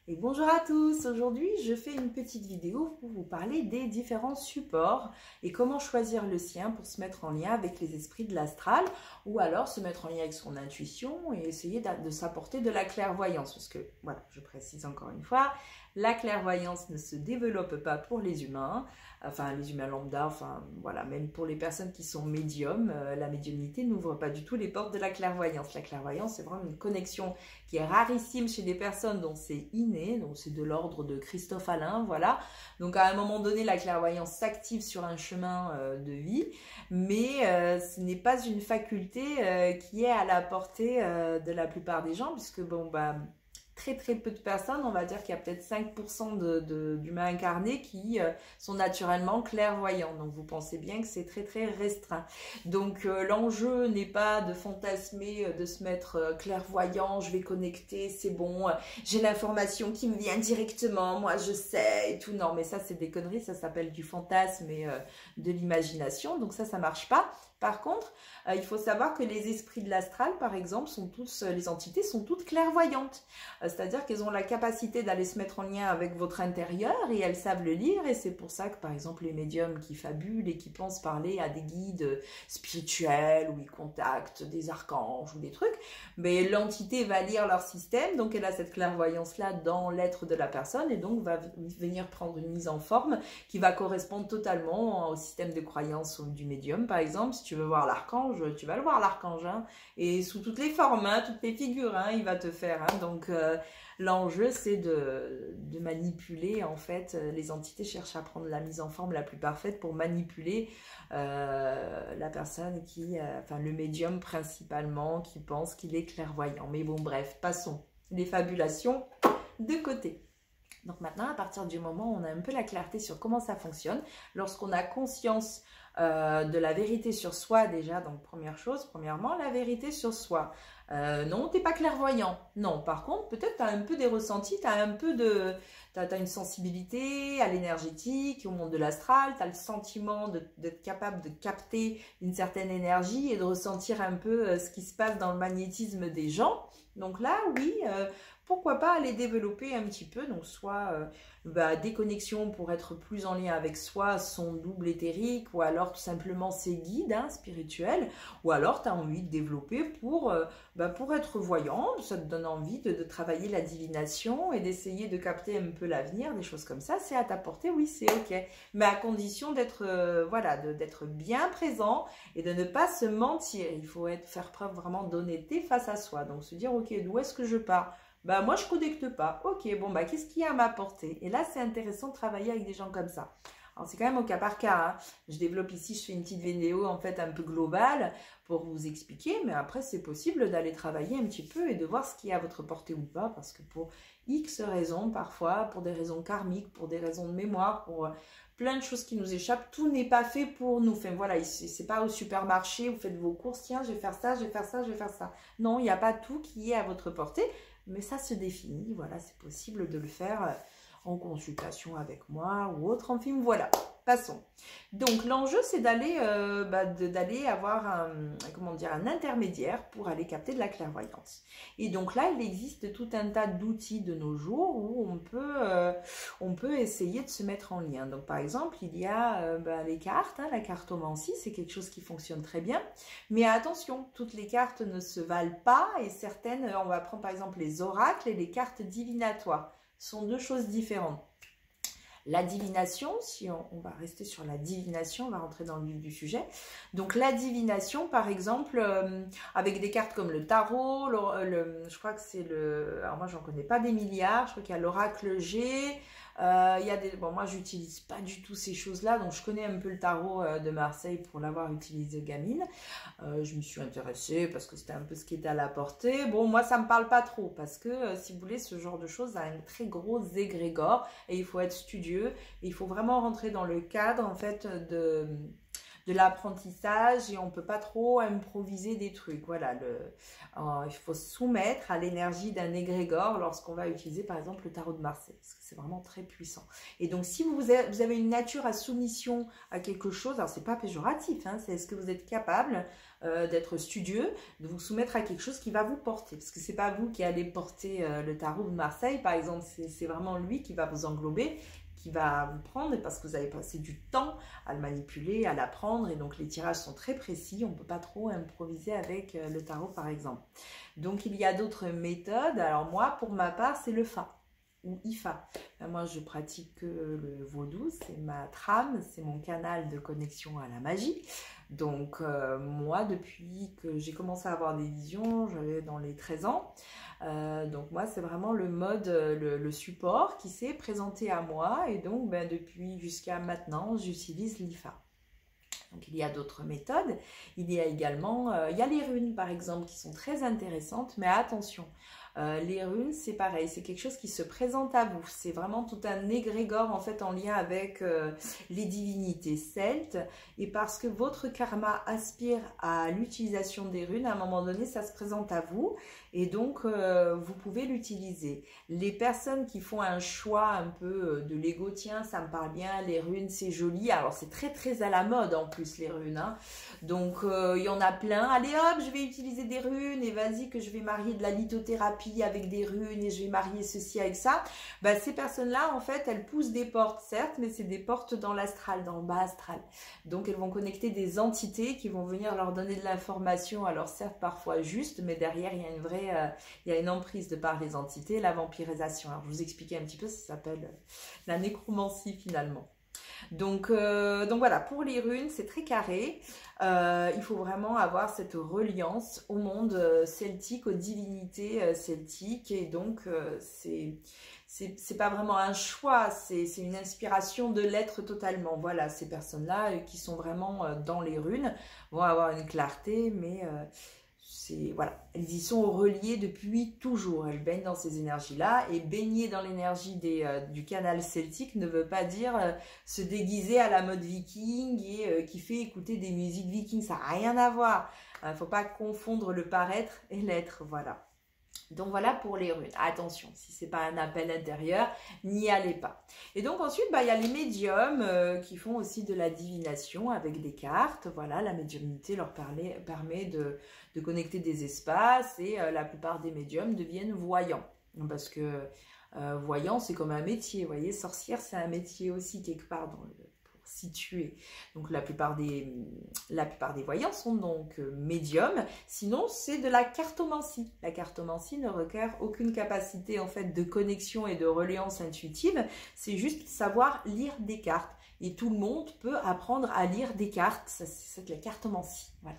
Et bonjour à tous, aujourd'hui je fais une petite vidéo pour vous parler des différents supports et comment choisir le sien pour se mettre en lien avec les esprits de l'astral ou alors se mettre en lien avec son intuition et essayer de s'apporter de la clairvoyance parce que, voilà, je précise encore une fois, la clairvoyance ne se développe pas pour les humains, enfin les humains lambda, enfin voilà, même pour les personnes qui sont médiums, la médiumnité n'ouvre pas du tout les portes de la clairvoyance. La clairvoyance c'est vraiment une connexion qui est rarissime chez des personnes dont c'est inné, donc c'est de l'ordre de Christophe Alain, voilà. Donc à un moment donné, la clairvoyance s'active sur un chemin de vie, mais ce n'est pas une faculté qui est à la portée de la plupart des gens, puisque bon, bah, très peu de personnes, on va dire qu'il y a peut-être 5% d'humains incarnés qui sont naturellement clairvoyants. Donc vous pensez bien que c'est très restreint. Donc l'enjeu n'est pas de fantasmer, de se mettre clairvoyant, je vais connecter, c'est bon, j'ai l'information qui me vient directement, moi je sais et tout. Non, mais ça c'est des conneries, ça s'appelle du fantasme et de l'imagination. Donc ça marche pas. Par contre, il faut savoir que les esprits de l'astral, par exemple, les entités sont toutes clairvoyantes. C'est-à-dire qu'elles ont la capacité d'aller se mettre en lien avec votre intérieur et elles savent le lire. Et c'est pour ça que, par exemple, les médiums qui fabulent et qui pensent parler à des guides spirituels ou ils contactent des archanges ou des trucs, mais l'entité va lire leur système, donc elle a cette clairvoyance-là dans l'être de la personne et donc va venir prendre une mise en forme qui va correspondre totalement au système de croyance du médium, par exemple. Si tu veux voir l'archange, tu vas le voir l'archange, hein, et sous toutes les formes, hein, toutes les figures, hein, il va te faire. Hein, donc l'enjeu c'est de manipuler, en fait, les entités cherchent à prendre la mise en forme la plus parfaite pour manipuler la personne qui, enfin le médium principalement, qui pense qu'il est clairvoyant. Mais bon, bref, passons les fabulations de côté. Donc maintenant, à partir du moment où on a un peu la clarté sur comment ça fonctionne, lorsqu'on a conscience de la vérité sur soi déjà, donc premièrement, la vérité sur soi. Non, t'es pas clairvoyant. Non, par contre, peut-être tu as un peu des ressentis, t'as une sensibilité à l'énergétique, au monde de l'astral, tu as le sentiment d'être capable de capter une certaine énergie et de ressentir un peu ce qui se passe dans le magnétisme des gens. Donc là, oui, pourquoi pas aller développer un petit peu, donc soit des connexions pour être plus en lien avec soi, son double éthérique, ou alors tout simplement ses guides spirituels, ou alors tu as envie de développer pour être voyant, ça te donne envie de travailler la divination et d'essayer de capter un peu l'avenir, des choses comme ça, c'est à ta portée, oui, c'est ok, mais à condition d'être d'être bien présent et de ne pas se mentir. Il faut faire preuve vraiment d'honnêteté face à soi, donc se dire ok, d'où est-ce que je pars? Bah moi je connecte pas, ok, bon bah qu'est-ce qu'il y a à m'apporter? Et là c'est intéressant de travailler avec des gens comme ça. Alors c'est quand même au cas par cas, hein. Je développe ici, je fais une petite vidéo en fait un peu globale pour vous expliquer, mais après c'est possible d'aller travailler un petit peu et de voir ce qui est à votre portée ou pas, parce que pour X raisons parfois, pour des raisons karmiques, pour des raisons de mémoire, pour plein de choses qui nous échappent, tout n'est pas fait pour nous. Enfin voilà, c'est pas au supermarché, vous faites vos courses, tiens je vais faire ça, je vais faire ça, je vais faire ça. Non, il n'y a pas tout qui est à votre portée. Mais ça se définit, voilà, c'est possible de le faire en consultation avec moi ou autre, enfin voilà, passons. Donc l'enjeu c'est d'aller avoir un intermédiaire pour aller capter de la clairvoyance. Et donc là il existe tout un tas d'outils de nos jours où on peut essayer de se mettre en lien. Donc par exemple il y a les cartes, hein, la cartomancie, c'est quelque chose qui fonctionne très bien, mais attention, toutes les cartes ne se valent pas et certaines, on va prendre par exemple les oracles et les cartes divinatoires, sont deux choses différentes. La divination, si on va rester sur la divination, on va rentrer dans le vif du sujet. Donc la divination, par exemple, avec des cartes comme le tarot, je crois que c'est alors moi j'en connais pas des milliards, je crois qu'il y a l'oracle G, il y a bon moi j'utilise pas du tout ces choses-là, donc je connais un peu le tarot de Marseille pour l'avoir utilisé gamine. Je me suis intéressée parce que c'était un peu ce qui était à la portée. Bon, moi ça me parle pas trop parce que si vous voulez, ce genre de choses a un très gros égrégore et il faut être studieux et il faut vraiment rentrer dans le cadre en fait de l'apprentissage et on ne peut pas trop improviser des trucs. Voilà, il faut se soumettre à l'énergie d'un égrégore lorsqu'on va utiliser par exemple le tarot de Marseille, parce que c'est vraiment très puissant. Et donc si vous avez une nature à soumission à quelque chose, alors c'est pas péjoratif, hein, c'est est-ce que vous êtes capable d'être studieux, de vous soumettre à quelque chose qui va vous porter, parce que c'est pas vous qui allez porter le tarot de Marseille, par exemple, c'est vraiment lui qui va vous englober, qui va vous prendre, parce que vous avez passé du temps à le manipuler, à l'apprendre, et donc les tirages sont très précis, on ne peut pas trop improviser avec le tarot par exemple. Donc il y a d'autres méthodes, alors moi pour ma part c'est le Fa ou Ifa. Moi je pratique que le vaudou, c'est ma trame, c'est mon canal de connexion à la magie. Donc moi depuis que j'ai commencé à avoir des visions, j'avais dans les 13 ans, donc moi c'est vraiment le mode, le support qui s'est présenté à moi, et donc ben, depuis jusqu'à maintenant j'utilise l'Ifa. Donc il y a d'autres méthodes, il y a également, il y a les runes par exemple qui sont très intéressantes, mais attention, les runes c'est pareil, c'est quelque chose qui se présente à vous, c'est vraiment tout un égrégore en fait en lien avec les divinités celtes, et parce que votre karma aspire à l'utilisation des runes, à un moment donné ça se présente à vous, et donc vous pouvez l'utiliser. Les personnes qui font un choix un peu de l'ego, tiens ça me parle bien, les runes c'est joli, alors c'est très très à la mode en plus les runes, hein. Donc il y en a plein, allez hop je vais utiliser des runes, et vas-y que je vais marier de la lithothérapie avec des runes, et je vais marier ceci avec ça. Ben, ces personnes là en fait elles poussent des portes certes, mais c'est des portes dans l'astral, dans le bas astral, donc elles vont connecter des entités qui vont venir leur donner de l'information, alors certes parfois juste, mais derrière il y a une vraie il y a une emprise de par les entités, la vampirisation. Alors je vous expliquais un petit peu, ça s'appelle la nécromancie finalement. Donc voilà, pour les runes, c'est très carré. Il faut vraiment avoir cette reliance au monde celtique, aux divinités celtiques. Et donc, c'est pas vraiment un choix, c'est une inspiration de l'être totalement. Voilà, ces personnes-là qui sont vraiment dans les runes vont avoir une clarté, mais... voilà, elles y sont reliées depuis toujours, elles baignent dans ces énergies-là, et baigner dans l'énergie du canal celtique ne veut pas dire se déguiser à la mode viking et qui fait écouter des musiques vikings, ça n'a rien à voir, il ne faut pas confondre le paraître et l'être, voilà. Donc voilà pour les runes. Attention, si ce n'est pas un appel intérieur, n'y allez pas. Et donc ensuite, il y a les médiums qui font aussi de la divination avec des cartes. Voilà, la médiumnité leur permet de connecter des espaces, et la plupart des médiums deviennent voyants. Parce que voyant, c'est comme un métier. Vous voyez, sorcière, c'est un métier aussi quelque part pour situer. Donc la plupart des voyants sont donc médiums. Sinon, c'est de la cartomancie. La cartomancie ne requiert aucune capacité en fait de connexion et de reliance intuitive. C'est juste savoir lire des cartes. Et tout le monde peut apprendre à lire des cartes. C'est de la cartomancie. Voilà.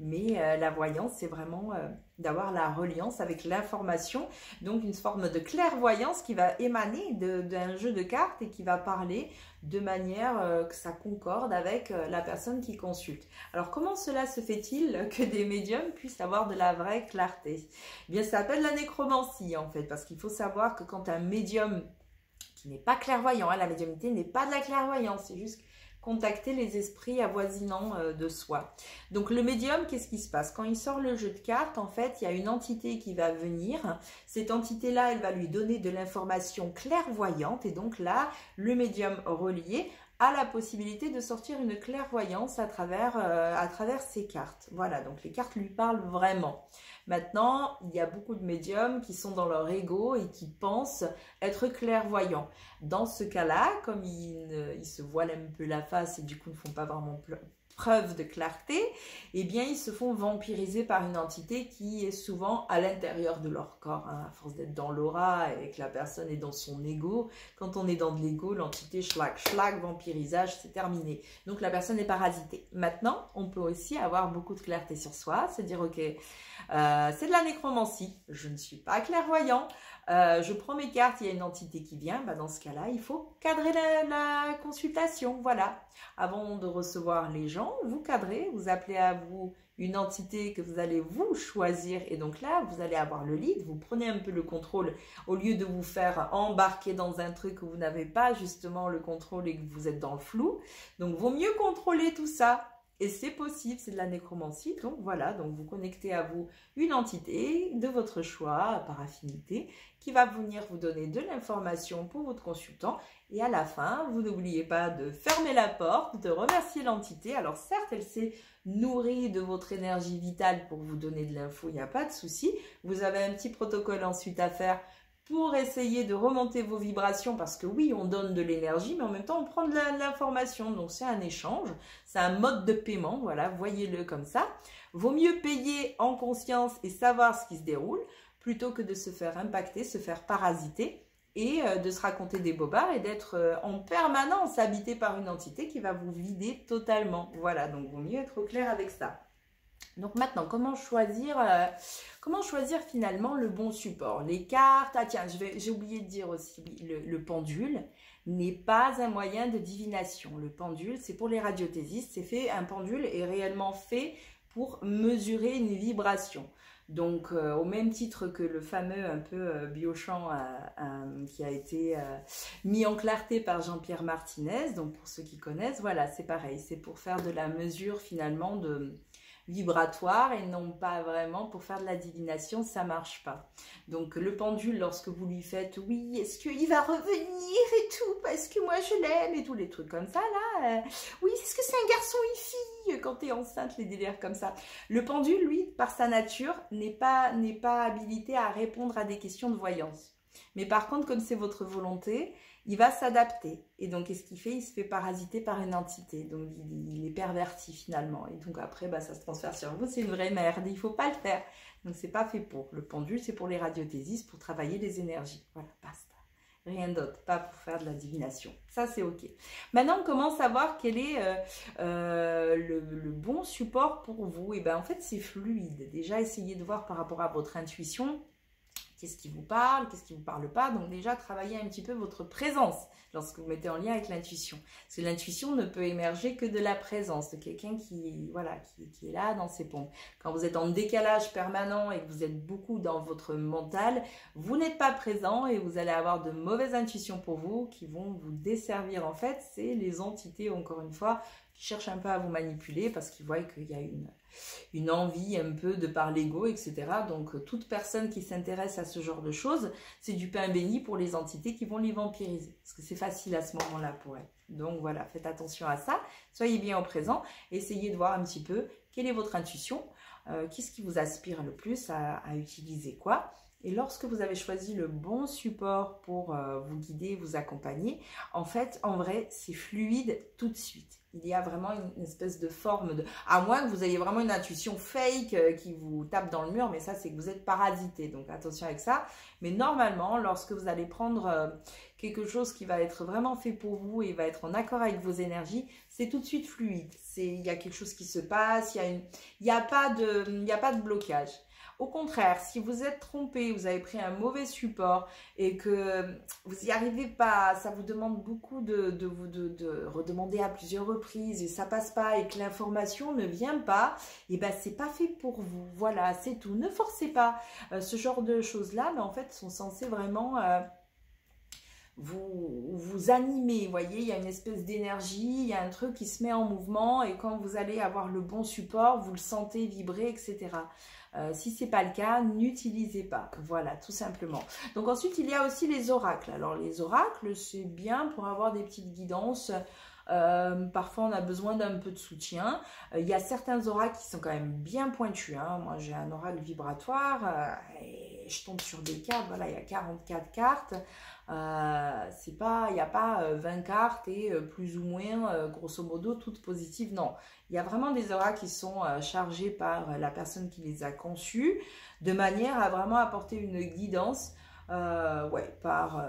Mais la voyance, c'est vraiment d'avoir la reliance avec l'information, donc une forme de clairvoyance qui va émaner d'un jeu de cartes et qui va parler de manière que ça concorde avec la personne qui consulte. Alors comment cela se fait-il que des médiums puissent avoir de la vraie clarté? Eh bien, ça s'appelle la nécromancie en fait, parce qu'il faut savoir que quand un médium qui n'est pas clairvoyant, hein, la médiumnité n'est pas de la clairvoyance, c'est juste contacter les esprits avoisinants de soi. Donc le médium, qu'est-ce qui se passe? Quand il sort le jeu de cartes, en fait, il y a une entité qui va venir. Cette entité-là, elle va lui donner de l'information clairvoyante, et donc là, le médium relié a la possibilité de sortir une clairvoyance à travers ces cartes. Voilà, donc les cartes lui parlent vraiment. Maintenant, il y a beaucoup de médiums qui sont dans leur ego et qui pensent être clairvoyants. Dans ce cas-là, comme ils se voilent un peu la face et du coup ne font pas vraiment preuve de clarté, eh bien ils se font vampiriser par une entité qui est souvent à l'intérieur de leur corps, hein, à force d'être dans l'aura et que la personne est dans son ego. Quand on est dans de l'ego, l'entité schlag, vampirisage, c'est terminé. Donc la personne est parasitée. Maintenant, on peut aussi avoir beaucoup de clarté sur soi, se dire ok, c'est de la nécromancie, je ne suis pas clairvoyant, je prends mes cartes, il y a une entité qui vient, dans ce cas-là, il faut cadrer la consultation, voilà. Avant de recevoir les gens, vous cadrez, vous appelez à vous une entité que vous allez vous choisir. Et donc là, vous allez avoir le lead, vous prenez un peu le contrôle au lieu de vous faire embarquer dans un truc où vous n'avez pas justement le contrôle et que vous êtes dans le flou. Donc, vaut mieux contrôler tout ça. Et c'est possible, c'est de la nécromancie. Donc voilà, donc vous connectez à vous une entité de votre choix par affinité qui va venir vous donner de l'information pour votre consultant. Et à la fin, vous n'oubliez pas de fermer la porte, de remercier l'entité. Alors certes, elle s'est nourrie de votre énergie vitale pour vous donner de l'info, il n'y a pas de souci. Vous avez un petit protocole ensuite à faire pour essayer de remonter vos vibrations, parce que oui, on donne de l'énergie, mais en même temps, on prend de l'information. Donc, c'est un échange, c'est un mode de paiement, voilà, voyez-le comme ça. Vaut mieux payer en conscience et savoir ce qui se déroule, plutôt que de se faire impacter, se faire parasiter, et de se raconter des bobards, et d'être en permanence habité par une entité qui va vous vider totalement. Voilà, donc vaut mieux être au clair avec ça. Donc maintenant, comment choisir finalement le bon support? Les cartes, ah tiens, j'ai oublié de dire aussi, le pendule n'est pas un moyen de divination. Le pendule, c'est pour les radiothésistes, un pendule est réellement fait pour mesurer une vibration. Donc, au même titre que le fameux un peu Biochant qui a été mis en clarté par Jean-Pierre Martinez, donc pour ceux qui connaissent, voilà, c'est pareil, c'est pour faire de la mesure finalement vibratoire et non pas vraiment pour faire de la divination, ça marche pas. Donc le pendule, lorsque vous lui faites oui, est-ce qu'il va revenir et tout, parce que moi je l'aime et tous les trucs comme ça là, oui, est-ce que c'est un garçon ou une fille quand tu es enceinte, les délires comme ça. Le pendule, lui, par sa nature, n'est pas habilité à répondre à des questions de voyance. Mais par contre, comme c'est votre volonté, il va s'adapter. Et donc, qu'est-ce qu'il fait? Il se fait parasiter par une entité. Donc, il est perverti finalement. Et donc, après, bah, ça se transfère sur vous. C'est une vraie merde. Il ne faut pas le faire. Donc, c'est pas fait pour. Le pendule, c'est pour les radiothésistes, pour travailler les énergies. Voilà, basta. Rien d'autre. Pas pour faire de la divination. Ça, c'est OK. Maintenant, on commence à voir quel est le bon support pour vous. Et bien, en fait, c'est fluide. Déjà, essayez de voir par rapport à votre intuition. Qu'est-ce qui vous parle, qu'est-ce qui ne vous parle pas. Donc déjà, travaillez un petit peu votre présence lorsque vous mettez en lien avec l'intuition. Parce que l'intuition ne peut émerger que de la présence, de quelqu'un qui est là dans ses pompes. Quand vous êtes en décalage permanent et que vous êtes beaucoup dans votre mental, vous n'êtes pas présent et vous allez avoir de mauvaises intuitions pour vous qui vont vous desservir. En fait, c'est les entités, encore une fois, qui cherchent un peu à vous manipuler parce qu'ils voient qu'il y a une envie un peu de par l'ego, etc. Donc, toute personne qui s'intéresse à ce genre de choses, c'est du pain béni pour les entités qui vont les vampiriser. Parce que c'est facile à ce moment-là pour elles. Donc, voilà, faites attention à ça. Soyez bien au présent. Essayez de voir un petit peu quelle est votre intuition. Qu'est-ce qui vous aspire le plus à utiliser quoi. Et lorsque vous avez choisi le bon support pour vous guider, vous accompagner, en fait, en vrai, c'est fluide tout de suite. Il y a vraiment une espèce de forme de... À moins que vous ayez vraiment une intuition fake qui vous tape dans le mur, mais ça, c'est que vous êtes parasité. Donc, attention avec ça. Mais normalement, lorsque vous allez prendre quelque chose qui va être vraiment fait pour vous et va être en accord avec vos énergies, c'est tout de suite fluide. Il y a quelque chose qui se passe, il n'y a pas de blocage. Au contraire, si vous êtes trompé, vous avez pris un mauvais support et que vous n'y arrivez pas, ça vous demande beaucoup de redemander à plusieurs reprises et ça passe pas et que l'information ne vient pas, et ben c'est pas fait pour vous. Voilà, c'est tout. Ne forcez pas ce genre de choses-là, mais en fait sont censées vraiment vous animer, vous voyez, il y a une espèce d'énergie, il y a un truc qui se met en mouvement et quand vous allez avoir le bon support, vous le sentez vibrer, etc. Si ce n'est pas le cas, n'utilisez pas. Voilà, tout simplement. Donc ensuite, il y a aussi les oracles. Alors les oracles, c'est bien pour avoir des petites guidances. Parfois, on a besoin d'un peu de soutien. Il y a certains oracles qui sont quand même bien pointus. Hein. Moi, j'ai un oracle vibratoire et je tombe sur des cartes. Voilà, il y a 44 cartes. Il n'y a pas 20 cartes et plus ou moins, grosso modo, toutes positives. Non, il y a vraiment des oracles qui sont chargés par la personne qui les a conçus, de manière à vraiment apporter une guidance par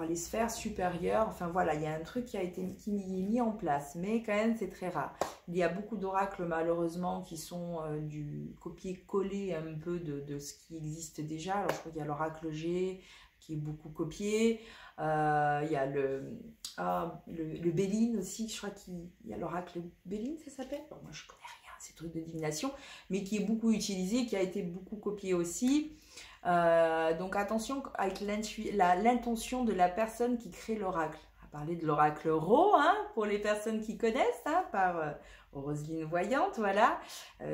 les sphères supérieures. Enfin voilà, il y a un truc qui est mis en place, mais quand même c'est très rare. Il y a beaucoup d'oracles malheureusement qui sont du copier-coller un peu de ce qui existe déjà. Alors je crois qu'il y a l'oracle G qui est beaucoup copié. Il y a le Béline aussi, je crois qu'il y a l'oracle Béline, ça s'appelle. Bon, moi je connais rien ces trucs de divination, mais qui est beaucoup utilisé, qui a été beaucoup copié aussi. Donc attention avec l'intention de la personne qui crée l'oracle. On va parler de l'oracle Ro, hein, pour les personnes qui connaissent, hein, par Roselyne Voyante, voilà,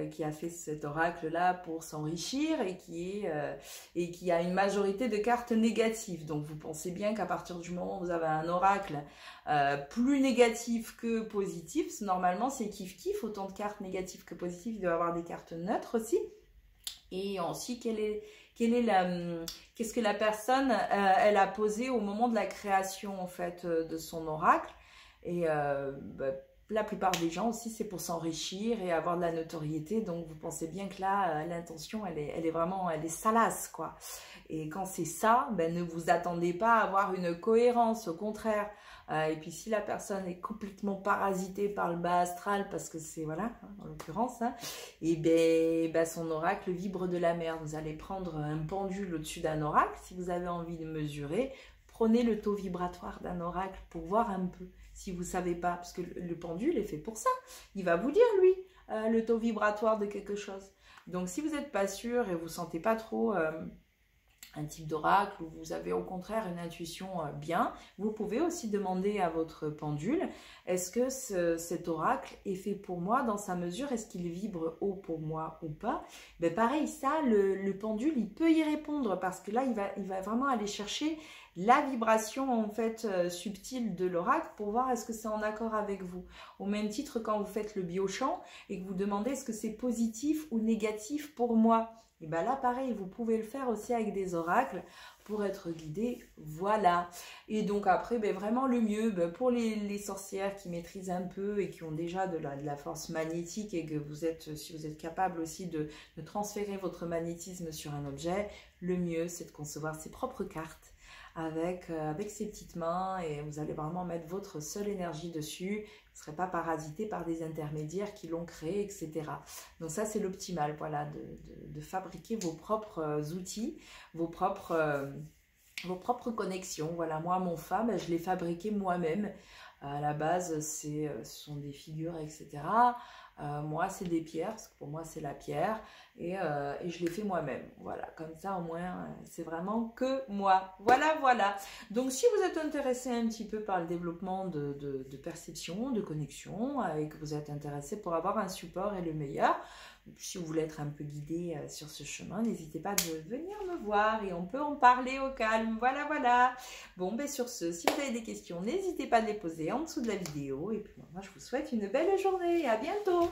qui a fait cet oracle-là pour s'enrichir et qui a une majorité de cartes négatives. Donc vous pensez bien qu'à partir du moment où vous avez un oracle plus négatif que positif, normalement c'est kiff-kiff, autant de cartes négatives que positives, il doit y avoir des cartes neutres aussi. Et ensuite, qu'est-ce que la personne elle a posé au moment de la création en fait de son oracle. Et la plupart des gens aussi, c'est pour s'enrichir et avoir de la notoriété. Donc, vous pensez bien que là, l'intention, elle est salace, quoi. Et quand c'est ça, ben, ne vous attendez pas à avoir une cohérence, au contraire. Et puis, si la personne est complètement parasitée par le bas astral, parce que c'est, voilà, hein, en l'occurrence, hein, et ben, son oracle vibre de la merde. Vous allez prendre un pendule au-dessus d'un oracle. Si vous avez envie de mesurer, prenez le taux vibratoire d'un oracle pour voir un peu. Si vous ne savez pas, parce que le pendule est fait pour ça. Il va vous dire, lui, le taux vibratoire de quelque chose. Donc, si vous n'êtes pas sûr et vous ne sentez pas trop un type d'oracle, ou vous avez au contraire une intuition bien, vous pouvez aussi demander à votre pendule, est-ce que cet oracle est fait pour moi dans sa mesure? Est-ce qu'il vibre haut pour moi ou pas? Ben pareil, ça, le pendule, il peut y répondre, parce que là, il va vraiment aller chercher la vibration en fait subtile de l'oracle pour voir est-ce que c'est en accord avec vous. Au même titre quand vous faites le biochamp et que vous demandez est-ce que c'est positif ou négatif pour moi. Et bien là pareil, vous pouvez le faire aussi avec des oracles pour être guidé, voilà. Et donc après, ben, vraiment le mieux pour les sorcières qui maîtrisent un peu et qui ont déjà de la force magnétique et que vous êtes, si vous êtes capable aussi de transférer votre magnétisme sur un objet, le mieux c'est de concevoir ses propres cartes avec ses petites mains, et vous allez vraiment mettre votre seule énergie dessus. Vous ne serez pas parasité par des intermédiaires qui l'ont créé, etc. Donc ça, c'est l'optimal, voilà, de fabriquer vos propres outils, vos propres connexions. Voilà, moi, mon phare, je l'ai fabriqué moi-même. À la base, ce sont des figures, etc. Moi, c'est des pierres, parce que pour moi, c'est la pierre. Et je l'ai fait moi-même. Voilà, comme ça, au moins, c'est vraiment que moi. Voilà, voilà. Donc, si vous êtes intéressé un petit peu par le développement de perception, de connexion, et que vous êtes intéressé pour avoir un support et le meilleur, si vous voulez être un peu guidé sur ce chemin, n'hésitez pas de venir me voir et on peut en parler au calme. Voilà, voilà. Bon, ben sur ce, si vous avez des questions, n'hésitez pas à les poser en dessous de la vidéo. Et puis moi, je vous souhaite une belle journée et à bientôt.